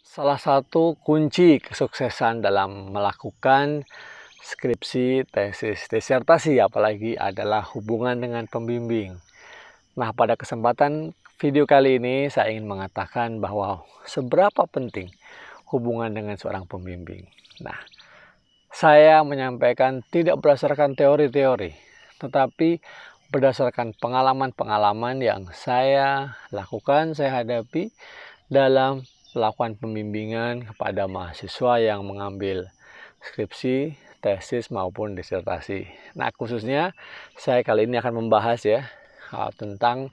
Salah satu kunci kesuksesan dalam melakukan skripsi, tesis, disertasi apalagi adalah hubungan dengan pembimbing. Nah, pada kesempatan video kali ini saya ingin mengatakan bahwa seberapa penting hubungan dengan seorang pembimbing. Nah, saya menyampaikan tidak berdasarkan teori-teori, tetapi berdasarkan pengalaman-pengalaman yang saya lakukan, saya hadapi dalam melakukan pembimbingan kepada mahasiswa yang mengambil skripsi, tesis maupun disertasi. Nah, khususnya saya kali ini akan membahas tentang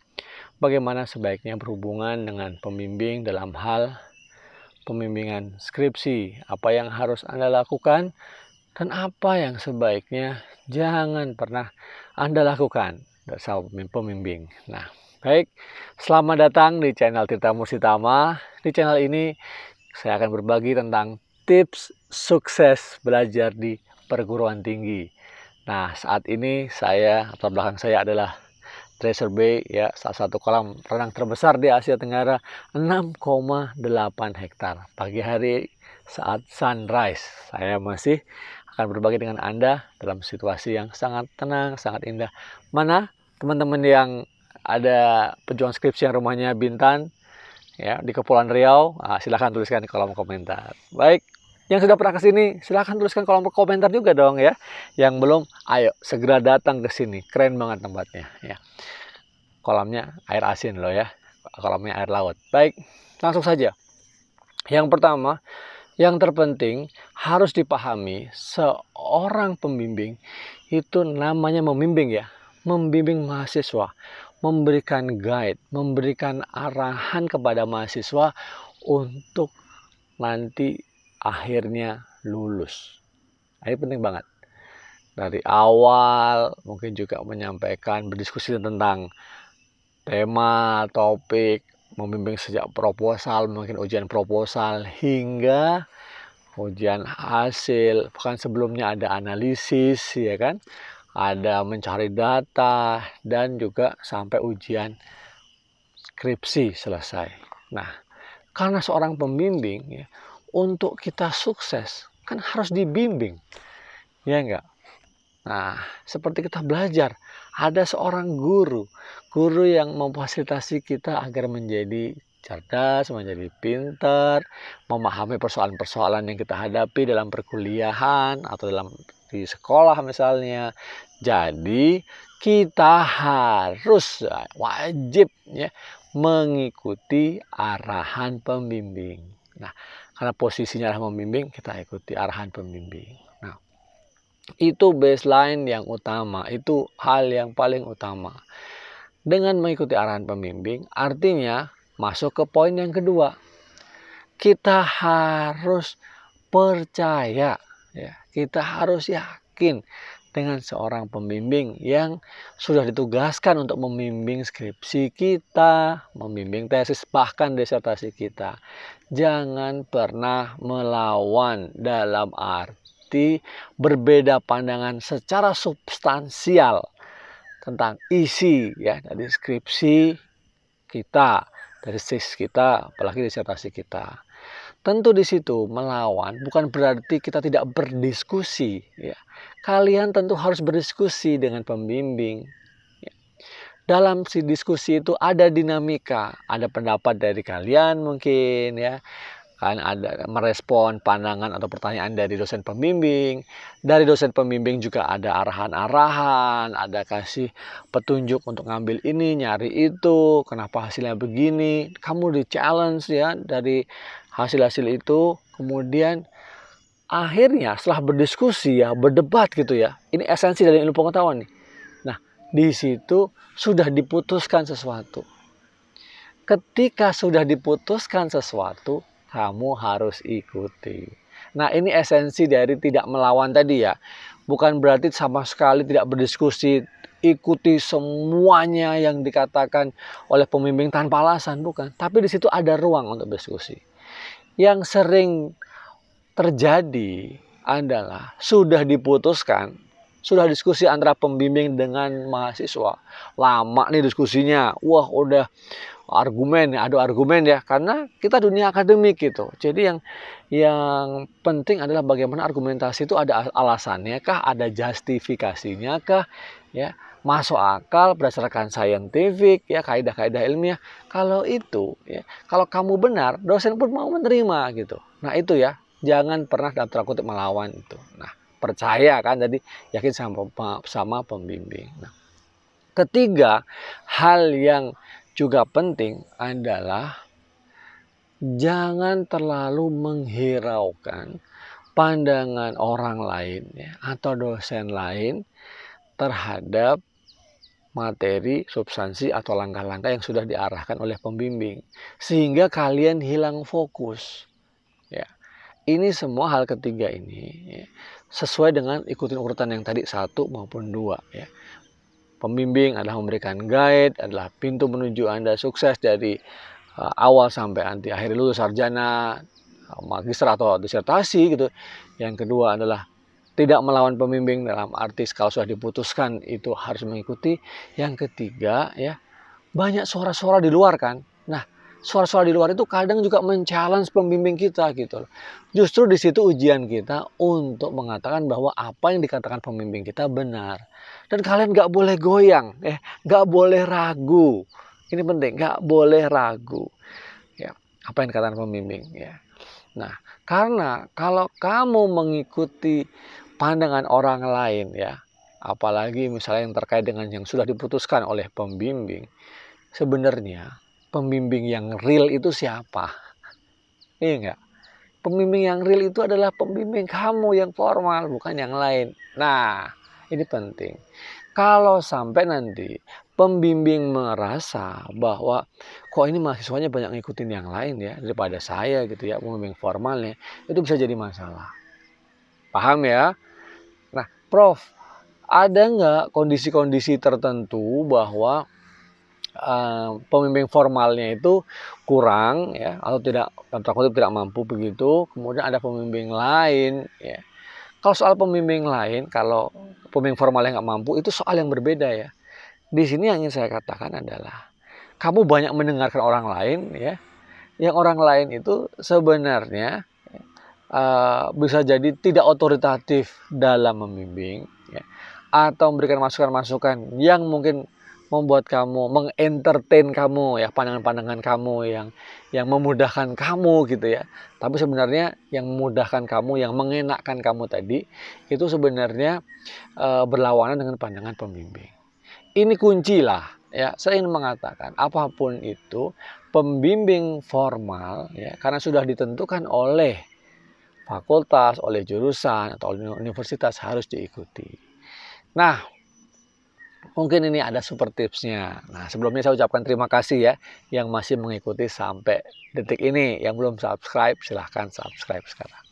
bagaimana sebaiknya berhubungan dengan pembimbing dalam hal pembimbingan skripsi, apa yang harus Anda lakukan dan apa yang sebaiknya jangan pernah Anda lakukan bersama pembimbing. Nah, baik, selamat datang di channel Tirta Mursitama. Di channel ini saya akan berbagi tentang tips sukses belajar di perguruan tinggi. Nah, saat ini saya atau belakang saya adalah Treasure Bay, ya, salah satu kolam renang terbesar di Asia Tenggara, 6,8 hektar. Pagi hari saat sunrise, saya masih akan berbagi dengan Anda dalam situasi yang sangat tenang, sangat indah. Mana teman-teman yang ada pejuang skripsi yang rumahnya Bintan, ya, di Kepulauan Riau, silahkan tuliskan di kolom komentar. Baik, yang sudah pernah ke sini, silahkan tuliskan kolom komentar juga dong ya. Yang belum, ayo segera datang ke sini. Keren banget tempatnya ya. Kolamnya air asin loh ya. Kolamnya air laut. Baik, langsung saja. Yang pertama, yang terpenting harus dipahami seorang pembimbing itu namanya membimbing ya. Membimbing mahasiswa, memberikan guide, memberikan arahan kepada mahasiswa untuk nanti akhirnya lulus. Nah, ini penting banget. Dari awal mungkin juga menyampaikan, berdiskusi tentang tema, topik, membimbing sejak proposal, mungkin ujian proposal hingga ujian hasil. Bahkan sebelumnya ada analisis, ya kan? Ada mencari data dan juga sampai ujian skripsi selesai. Nah, karena seorang pembimbing ya, untuk kita sukses kan harus dibimbing, ya enggak? Nah, seperti kita belajar, ada seorang guru yang memfasilitasi kita agar menjadi cerdas, menjadi pintar, memahami persoalan-persoalan yang kita hadapi dalam perkuliahan atau di sekolah misalnya. Jadi kita harus wajib ya mengikuti arahan pembimbing. Nah, karena posisinya adalah membimbing, kita ikuti arahan pembimbing. Nah, itu baseline yang utama, itu hal yang paling utama. Dengan mengikuti arahan pembimbing, artinya masuk ke poin yang kedua. Kita harus percaya, ya. Kita harus yakin dengan seorang pembimbing yang sudah ditugaskan untuk membimbing skripsi kita, membimbing tesis, bahkan disertasi kita. Jangan pernah melawan dalam arti berbeda pandangan secara substansial tentang isi ya dari skripsi kita, dari tesis kita, apalagi disertasi kita. Tentu di situ melawan bukan berarti kita tidak berdiskusi ya. Kalian tentu harus berdiskusi dengan pembimbing. Ya. Dalam si diskusi itu ada dinamika, ada pendapat dari kalian mungkin ya. Kan ada merespon pandangan atau pertanyaan dari dosen pembimbing. Dari dosen pembimbing juga ada arahan-arahan, ada kasih petunjuk untuk ngambil ini, nyari itu, kenapa hasilnya begini. Kamu di-challenge ya dari hasil-hasil itu. Kemudian akhirnya setelah berdiskusi ya, berdebat gitu ya. Ini esensi dari ilmu pengetahuan nih. Nah, di situ sudah diputuskan sesuatu. Ketika sudah diputuskan sesuatu, kamu harus ikuti. Nah, ini esensi dari tidak melawan tadi ya. Bukan berarti sama sekali tidak berdiskusi, ikuti semuanya yang dikatakan oleh pembimbing tanpa alasan, bukan. Tapi di situ ada ruang untuk diskusi. Yang sering terjadi adalah sudah diputuskan, sudah diskusi antara pembimbing dengan mahasiswa. Lama nih diskusinya. Wah, udah argumen, adu argumen ya, karena kita dunia akademik gitu. Jadi yang penting adalah bagaimana argumentasi itu ada alasannya kah, ada justifikasinya kah, ya, masuk akal berdasarkan saintifik ya, kaidah-kaidah ilmiah. Kalau itu ya, kalau kamu benar, dosen pun mau menerima gitu. Nah itu ya, jangan pernah dalam tanda kutip melawan itu. Nah percaya kan, jadi yakin sama pembimbing. Nah, ketiga, hal yang juga penting adalah jangan terlalu menghiraukan pandangan orang lain ya, atau dosen lain terhadap materi, substansi, atau langkah-langkah yang sudah diarahkan oleh pembimbing. Sehingga kalian hilang fokus. Ya. Ini semua hal ketiga ini ya, sesuai dengan ikutin urutan yang tadi 1 maupun 2 ya. Pembimbing adalah memberikan guide, adalah pintu menuju Anda sukses dari awal sampai nanti akhir lulus sarjana, magister atau disertasi gitu. Yang kedua adalah tidak melawan pembimbing dalam arti kalau sudah diputuskan itu harus mengikuti. Yang ketiga ya, banyak suara-suara di luar kan. Nah, suara-suara di luar itu kadang juga men-challenge pembimbing kita gitu loh. Justru di situ ujian kita untuk mengatakan bahwa apa yang dikatakan pembimbing kita benar. Dan kalian nggak boleh goyang, nggak boleh ragu. Ini penting, nggak boleh ragu. Ya, apa yang dikatakan pembimbing ya. Nah, karena kalau kamu mengikuti pandangan orang lain ya, apalagi misalnya yang terkait dengan yang sudah diputuskan oleh pembimbing, sebenarnya pembimbing yang real itu siapa? Iya enggak? Pembimbing yang real itu adalah pembimbing kamu yang formal, bukan yang lain. Nah, ini penting. Kalau sampai nanti pembimbing merasa bahwa kok ini mahasiswanya banyak ngikutin yang lain ya daripada saya gitu ya, pembimbing formalnya, itu bisa jadi masalah. Paham ya? Nah, Prof, ada nggak kondisi-kondisi tertentu bahwa pembimbing formalnya itu kurang ya, atau tidak, tidak mampu begitu, kemudian ada pembimbing lain ya. Kalau soal pembimbing lain, kalau pembimbing formalnya nggak mampu, itu soal yang berbeda ya. Di sini yang ingin saya katakan adalah kamu banyak mendengarkan orang lain ya, yang orang lain itu sebenarnya bisa jadi tidak otoritatif dalam membimbing ya, atau memberikan masukan-masukan yang mungkin membuat kamu, mengentertain kamu ya, pandangan-pandangan kamu yang memudahkan kamu gitu ya. Tapi sebenarnya yang memudahkan kamu, yang mengenakkan kamu tadi itu sebenarnya berlawanan dengan pandangan pembimbing. Ini kunci lah ya. Saya ingin mengatakan apapun itu pembimbing formal ya, karena sudah ditentukan oleh fakultas, oleh jurusan atau oleh universitas harus diikuti. Nah, mungkin ini ada super tipsnya. Nah, sebelumnya saya ucapkan terima kasih ya yang masih mengikuti sampai detik ini. Yang belum subscribe, silahkan subscribe sekarang.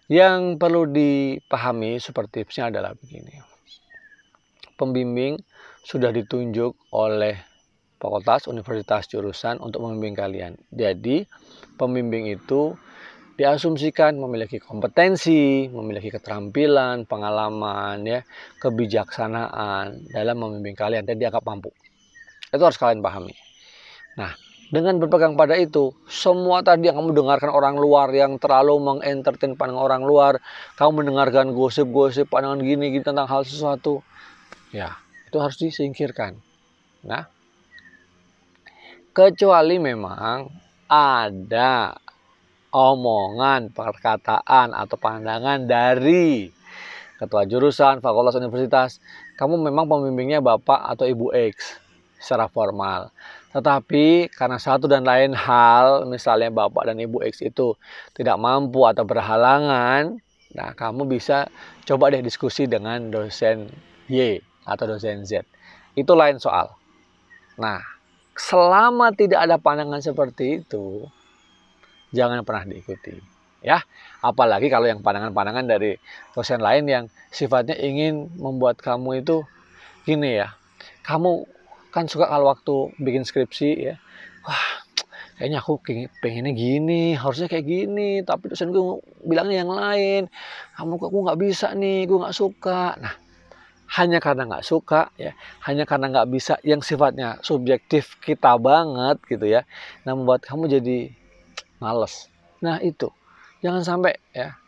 Yang perlu dipahami super tipsnya adalah begini. Pembimbing sudah ditunjuk oleh fakultas, universitas, jurusan untuk membimbing kalian. Jadi, pembimbing itu diasumsikan memiliki kompetensi, memiliki keterampilan, pengalaman, ya, kebijaksanaan dalam membimbing kalian dan dianggap mampu. Itu harus kalian pahami. Nah, dengan berpegang pada itu, semua tadi yang kamu dengarkan orang luar yang terlalu mengentertain pandangan orang luar, kamu mendengarkan gosip-gosip pandangan gini tentang hal sesuatu, ya, itu harus disingkirkan. Nah, kecuali memang ada omongan, perkataan, atau pandangan dari ketua jurusan, fakultas, universitas, kamu memang pembimbingnya Bapak atau Ibu X secara formal. Tetapi karena satu dan lain hal, misalnya Bapak dan Ibu X itu tidak mampu atau berhalangan, nah kamu bisa coba deh diskusi dengan dosen Y atau dosen Z. Itu lain soal. Nah, selama tidak ada pandangan seperti itu, jangan pernah diikuti. Ya, apalagi kalau yang pandangan-pandangan dari dosen lain yang sifatnya ingin membuat kamu itu gini ya. Kamu kan suka kalau waktu bikin skripsi ya, wah kayaknya aku pengennya gini, harusnya kayak gini, tapi dosen gue bilangnya yang lain. Kamu kok nggak bisa nih, gue nggak suka. Nah, hanya karena nggak suka ya, hanya karena nggak bisa, yang sifatnya subjektif kita banget gitu ya, nah membuat kamu jadi males. Nah itu jangan sampai ya,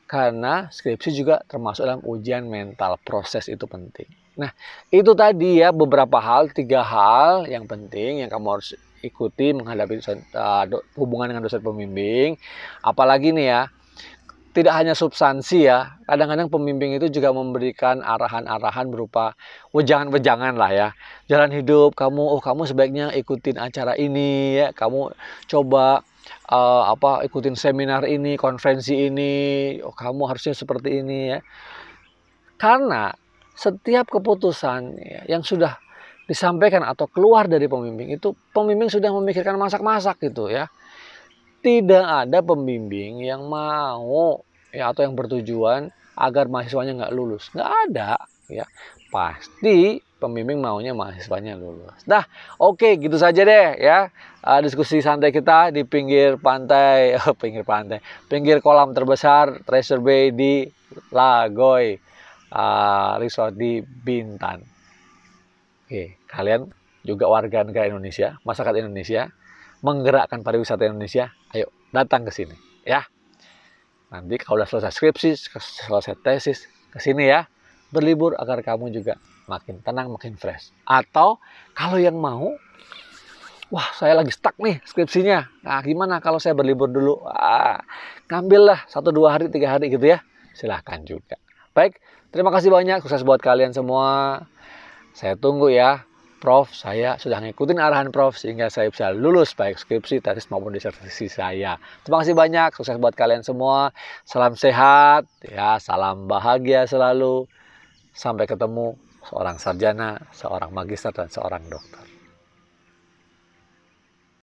karena skripsi juga termasuk dalam ujian mental, proses itu penting. Nah itu tadi ya beberapa hal, 3 hal yang penting yang kamu harus ikuti menghadapi hubungan dengan dosen pembimbing. Apalagi nih ya, tidak hanya substansi ya, kadang-kadang pembimbing itu juga memberikan arahan-arahan berupa wejangan-wejangan lah ya. Jalan hidup kamu, kamu sebaiknya ikutin acara ini ya, kamu coba ikutin seminar ini, konferensi ini, kamu harusnya seperti ini ya. Karena setiap keputusan ya, yang sudah disampaikan atau keluar dari pembimbing itu, pembimbing sudah memikirkan masak-masak gitu ya. Tidak ada pembimbing yang mau ya, atau yang bertujuan agar mahasiswanya nggak lulus. Nggak ada ya. Pasti pembimbing maunya mahasiswanya lulus. Nah, oke, gitu saja deh ya. Diskusi santai kita di pinggir pantai, pinggir kolam terbesar Treasure Bay di Lagoy Resort di Bintan. Oke, kalian juga warga negara Indonesia, masyarakat Indonesia, menggerakkan pariwisata Indonesia, ayo datang ke sini ya. Nanti kalau udah selesai skripsi, selesai tesis, ke sini ya, berlibur agar kamu juga makin tenang, makin fresh. Atau kalau yang mau, wah saya lagi stuck nih skripsinya, nah gimana kalau saya berlibur dulu, ngambillah 1, 2 hari, 3 hari gitu ya, silahkan juga. Baik, terima kasih banyak, sukses buat kalian semua. Saya tunggu ya, Prof. Saya sudah ngikutin arahan Prof. sehingga saya bisa lulus baik skripsi, tesis maupun disertasi saya. Terima kasih banyak, sukses buat kalian semua. Salam sehat, ya, salam bahagia selalu. Sampai ketemu seorang sarjana, seorang magister, dan seorang dokter.